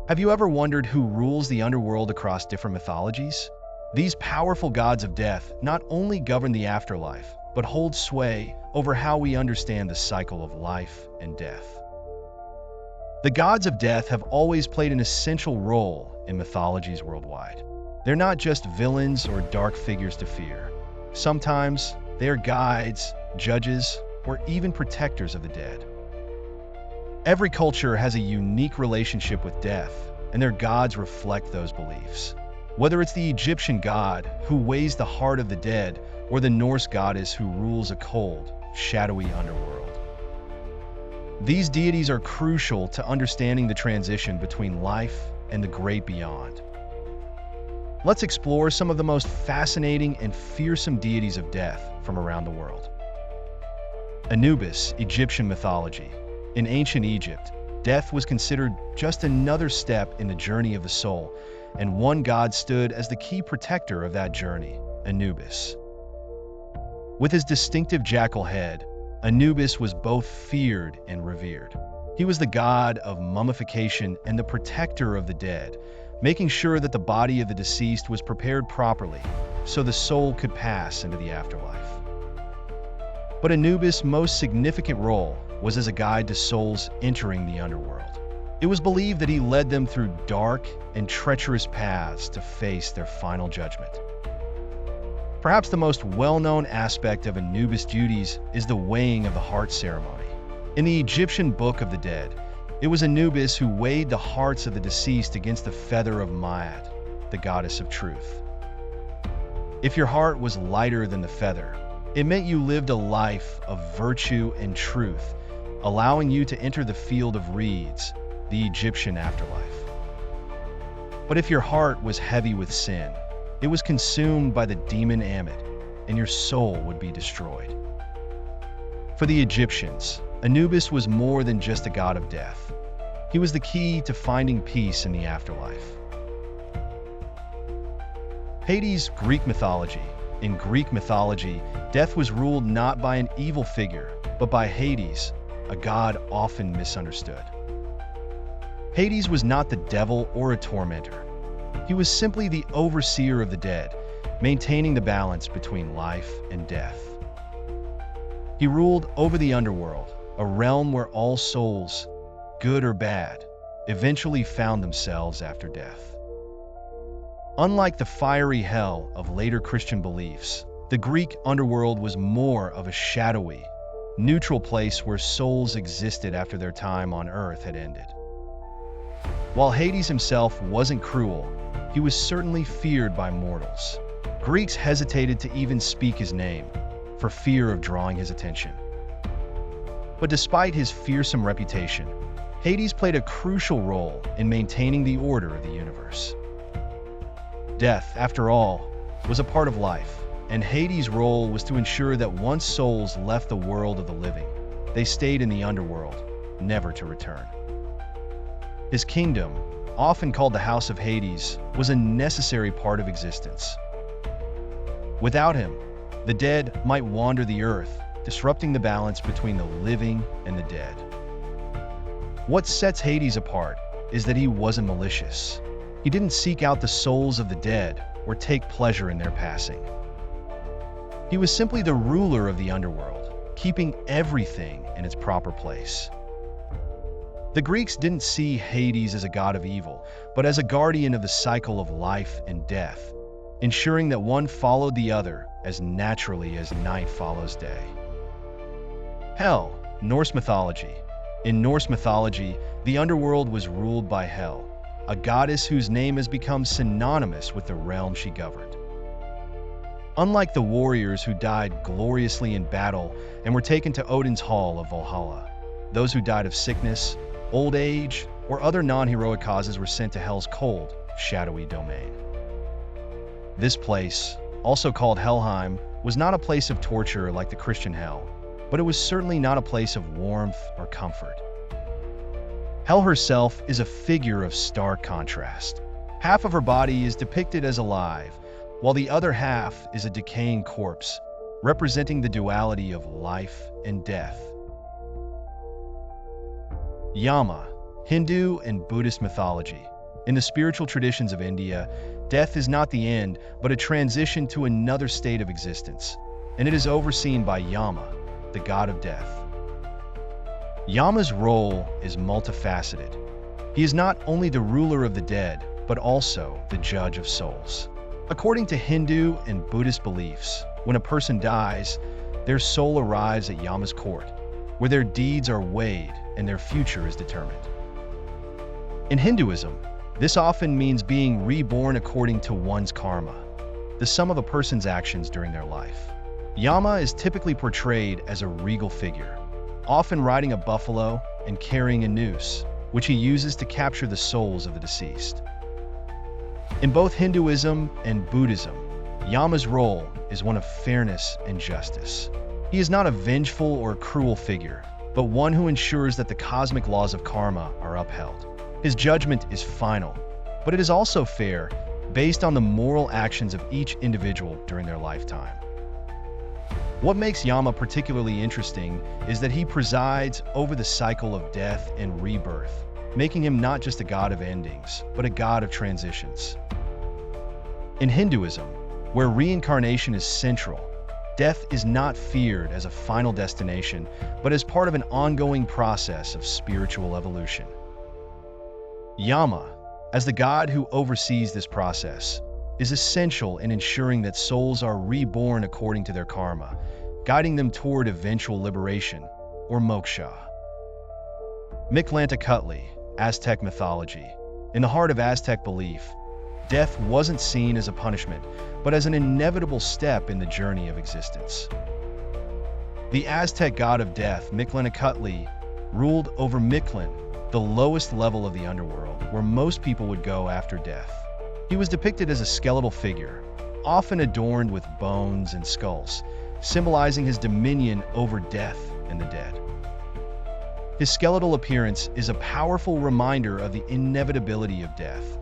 Have you ever wondered who rules the underworld across different mythologies? These powerful gods of death not only govern the afterlife, but hold sway over how we understand the cycle of life and death. The gods of death have always played an essential role in mythologies worldwide. They're not just villains or dark figures to fear. Sometimes they are guides, judges, or even protectors of the dead. Every culture has a unique relationship with death, and their gods reflect those beliefs. Whether it's the Egyptian god who weighs the heart of the dead, or the Norse goddess who rules a cold, shadowy underworld. These deities are crucial to understanding the transition between life and the great beyond. Let's explore some of the most fascinating and fearsome deities of death from around the world. Anubis, Egyptian mythology. In ancient Egypt, death was considered just another step in the journey of the soul, and one god stood as the key protector of that journey, Anubis. With his distinctive jackal head, Anubis was both feared and revered. He was the god of mummification and the protector of the dead, making sure that the body of the deceased was prepared properly so the soul could pass into the afterlife. But Anubis' most significant role was as a guide to souls entering the underworld. It was believed that he led them through dark and treacherous paths to face their final judgment. Perhaps the most well-known aspect of Anubis' duties is the weighing of the heart ceremony. In the Egyptian Book of the Dead, it was Anubis who weighed the hearts of the deceased against the feather of Maat, the goddess of truth. If your heart was lighter than the feather, it meant you lived a life of virtue and truth, allowing you to enter the field of reeds, the Egyptian afterlife. But if your heart was heavy with sin, it was consumed by the demon Ammit, and your soul would be destroyed. For the Egyptians, Anubis was more than just a god of death. He was the key to finding peace in the afterlife. Hades, Greek mythology. In Greek mythology, death was ruled not by an evil figure, but by Hades, a god often misunderstood. Hades was not the devil or a tormentor. He was simply the overseer of the dead, maintaining the balance between life and death. He ruled over the underworld, a realm where all souls, good or bad, eventually found themselves after death. Unlike the fiery hell of later Christian beliefs, the Greek underworld was more of a shadowy, neutral place where souls existed after their time on Earth had ended. While Hades himself wasn't cruel, he was certainly feared by mortals. Greeks hesitated to even speak his name, for fear of drawing his attention. But despite his fearsome reputation, Hades played a crucial role in maintaining the order of the universe. Death, after all, was a part of life, and Hades' role was to ensure that once souls left the world of the living, they stayed in the underworld, never to return. His kingdom, often called the House of Hades, was a necessary part of existence. Without him, the dead might wander the earth, disrupting the balance between the living and the dead. What sets Hades apart is that he wasn't malicious. He didn't seek out the souls of the dead or take pleasure in their passing. He was simply the ruler of the underworld, keeping everything in its proper place. The Greeks didn't see Hades as a god of evil, but as a guardian of the cycle of life and death, ensuring that one followed the other as naturally as night follows day. Hel, Norse mythology. In Norse mythology, the underworld was ruled by Hel, a goddess whose name has become synonymous with the realm she governed. Unlike the warriors who died gloriously in battle and were taken to Odin's Hall of Valhalla, those who died of sickness, old age, or other non-heroic causes were sent to Hel's cold, shadowy domain. This place, also called Helheim, was not a place of torture like the Christian hell, but it was certainly not a place of warmth or comfort. Hel herself is a figure of stark contrast. Half of her body is depicted as alive, while the other half is a decaying corpse, representing the duality of life and death. Yama, Hindu and Buddhist mythology. In the spiritual traditions of India, death is not the end, but a transition to another state of existence, and it is overseen by Yama, the god of death. Yama's role is multifaceted. He is not only the ruler of the dead, but also the judge of souls. According to Hindu and Buddhist beliefs, when a person dies, their soul arrives at Yama's court, where their deeds are weighed and their future is determined. In Hinduism, this often means being reborn according to one's karma, the sum of a person's actions during their life. Yama is typically portrayed as a regal figure, often riding a buffalo and carrying a noose, which he uses to capture the souls of the deceased. In both Hinduism and Buddhism, Yama's role is one of fairness and justice. He is not a vengeful or cruel figure, but one who ensures that the cosmic laws of karma are upheld. His judgment is final, but it is also fair, based on the moral actions of each individual during their lifetime. What makes Yama particularly interesting is that he presides over the cycle of death and rebirth, making him not just a god of endings, but a god of transitions. In Hinduism, where reincarnation is central, death is not feared as a final destination, but as part of an ongoing process of spiritual evolution. Yama, as the god who oversees this process, is essential in ensuring that souls are reborn according to their karma, guiding them toward eventual liberation, or moksha. Mictlantecuhtli, Aztec mythology. In the heart of Aztec belief, death wasn't seen as a punishment, but as an inevitable step in the journey of existence. The Aztec god of death, Mictlantecuhtli, ruled over Mictlan, the lowest level of the underworld, where most people would go after death. He was depicted as a skeletal figure, often adorned with bones and skulls, symbolizing his dominion over death and the dead. His skeletal appearance is a powerful reminder of the inevitability of death,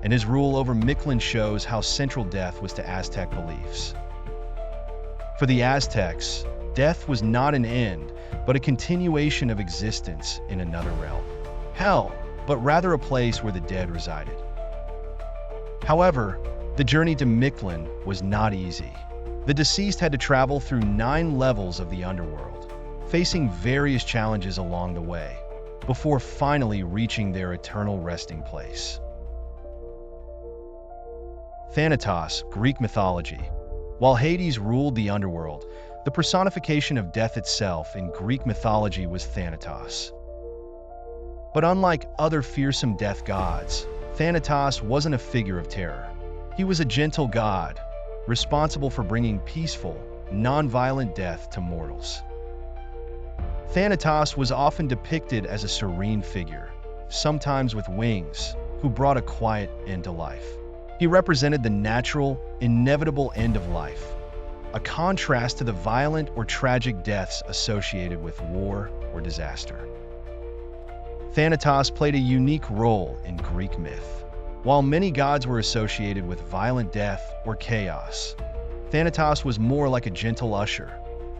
and his rule over Mictlan shows how central death was to Aztec beliefs. For the Aztecs, death was not an end, but a continuation of existence in another realm. Hell, but rather a place where the dead resided. However, the journey to Mictlan was not easy. The deceased had to travel through 9 levels of the underworld, facing various challenges along the way, before finally reaching their eternal resting place. Thanatos, Greek mythology. While Hades ruled the underworld, the personification of death itself in Greek mythology was Thanatos. But unlike other fearsome death gods, Thanatos wasn't a figure of terror. He was a gentle god, responsible for bringing peaceful, non-violent death to mortals. Thanatos was often depicted as a serene figure, sometimes with wings, who brought a quiet end to life. He represented the natural, inevitable end of life, a contrast to the violent or tragic deaths associated with war or disaster. Thanatos played a unique role in Greek myth. While many gods were associated with violent death or chaos, Thanatos was more like a gentle usher,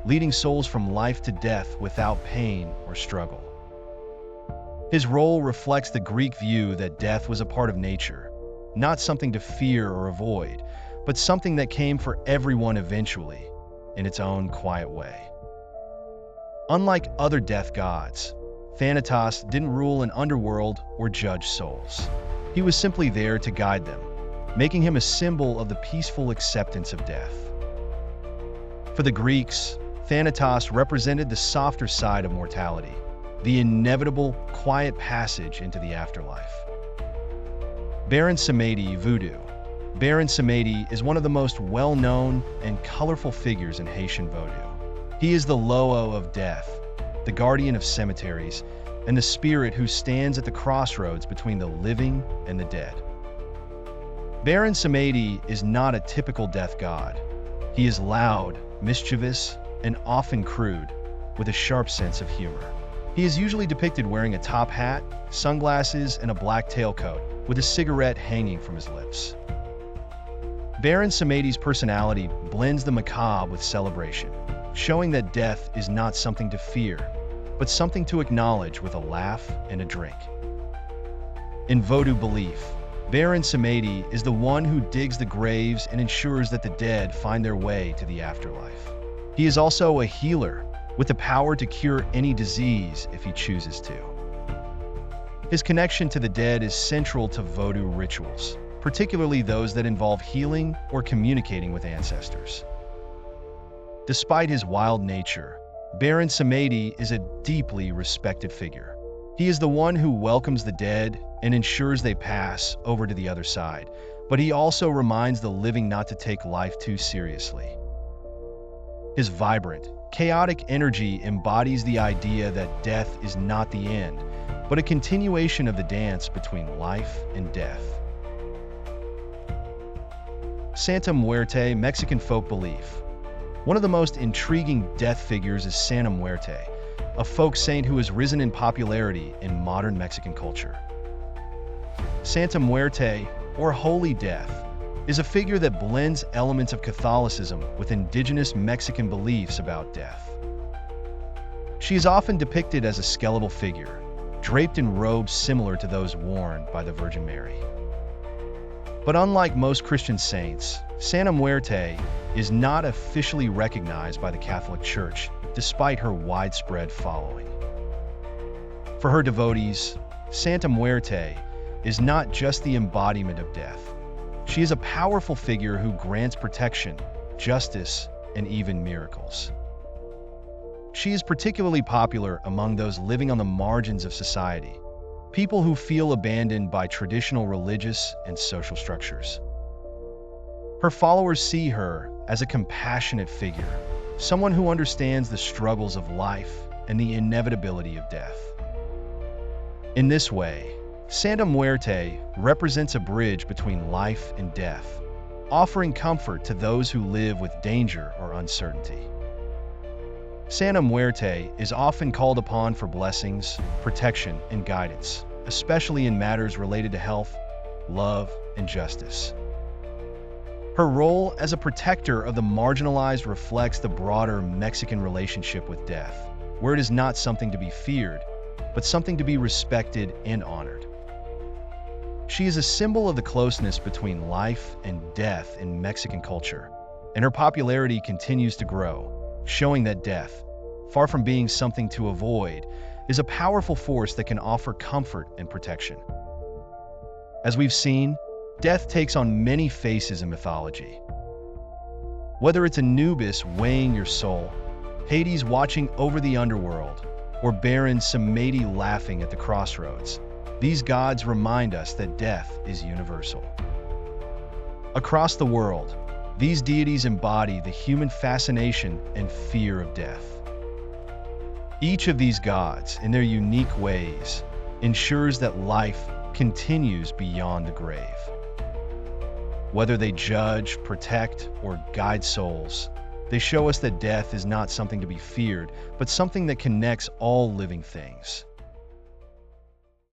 leading souls from life to death without pain or struggle. His role reflects the Greek view that death was a part of nature, not something to fear or avoid, but something that came for everyone eventually, in its own quiet way. Unlike other death gods, Thanatos didn't rule an underworld or judge souls. He was simply there to guide them, making him a symbol of the peaceful acceptance of death. For the Greeks, Thanatos represented the softer side of mortality, the inevitable, quiet passage into the afterlife. Baron Samedi, Vodou. Baron Samedi is one of the most well-known and colorful figures in Haitian Vodou. He is the Loa of death, the guardian of cemeteries, and the spirit who stands at the crossroads between the living and the dead. Baron Samedi is not a typical death god. He is loud, mischievous, and often crude, with a sharp sense of humor. He is usually depicted wearing a top hat, sunglasses, and a black tailcoat, with a cigarette hanging from his lips. Baron Samedi's personality blends the macabre with celebration, showing that death is not something to fear, but something to acknowledge with a laugh and a drink. In Vodou belief, Baron Samedi is the one who digs the graves and ensures that the dead find their way to the afterlife. He is also a healer, with the power to cure any disease if he chooses to. His connection to the dead is central to Vodou rituals, particularly those that involve healing or communicating with ancestors. Despite his wild nature, Baron Samedi is a deeply respected figure. He is the one who welcomes the dead and ensures they pass over to the other side, but he also reminds the living not to take life too seriously. His vibrant, chaotic energy embodies the idea that death is not the end, but a continuation of the dance between life and death. Santa Muerte, Mexican folk belief. One of the most intriguing death figures is Santa Muerte, a folk saint who has risen in popularity in modern Mexican culture. Santa Muerte, or Holy Death, is a figure that blends elements of Catholicism with indigenous Mexican beliefs about death. She is often depicted as a skeletal figure, draped in robes similar to those worn by the Virgin Mary. But unlike most Christian saints, Santa Muerte is not officially recognized by the Catholic Church, despite her widespread following. For her devotees, Santa Muerte is not just the embodiment of death. She is a powerful figure who grants protection, justice, and even miracles. She is particularly popular among those living on the margins of society, people who feel abandoned by traditional religious and social structures. Her followers see her as a compassionate figure, someone who understands the struggles of life and the inevitability of death. In this way, Santa Muerte represents a bridge between life and death, offering comfort to those who live with danger or uncertainty. Santa Muerte is often called upon for blessings, protection, and guidance, especially in matters related to health, love, and justice. Her role as a protector of the marginalized reflects the broader Mexican relationship with death, where it is not something to be feared, but something to be respected and honored. She is a symbol of the closeness between life and death in Mexican culture, and her popularity continues to grow, showing that death, far from being something to avoid, is a powerful force that can offer comfort and protection. As we've seen, death takes on many faces in mythology. Whether it's Anubis weighing your soul, Hades watching over the underworld, or Baron Samedi laughing at the crossroads, these gods remind us that death is universal. Across the world, these deities embody the human fascination and fear of death. Each of these gods, in their unique ways, ensures that life continues beyond the grave. Whether they judge, protect, or guide souls, they show us that death is not something to be feared, but something that connects all living things.